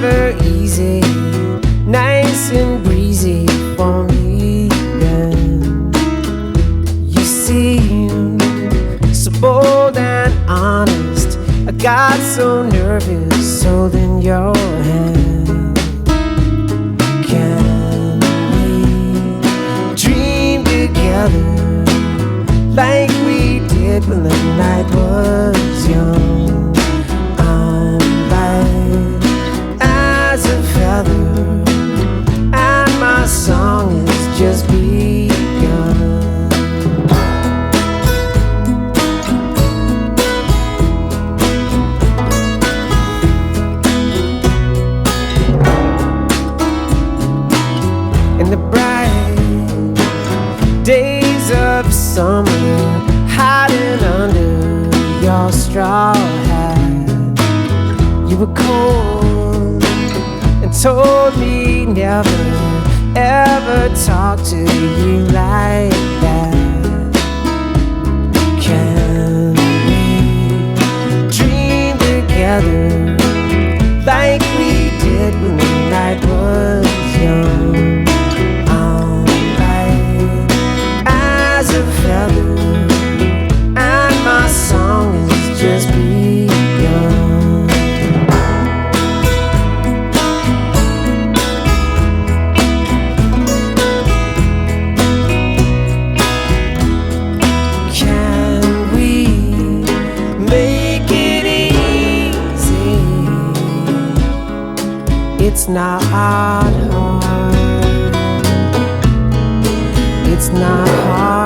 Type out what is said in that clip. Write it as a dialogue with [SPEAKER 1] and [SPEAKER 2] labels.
[SPEAKER 1] never easy, nice and breezy for me. And you seem so bold and honest. I got so nervous holding your hand. Can we dream together like we did when the night was young? I'm light as a feather, and my song has just begun. In the bright days of summer, hiding under your straw hat, you were cold and told me never ever talk to you like that. Can we dream together like we did when the night was young? I'm light as a feather, and my song has just begun. Can we make it easy? It's not hard. It's not hard.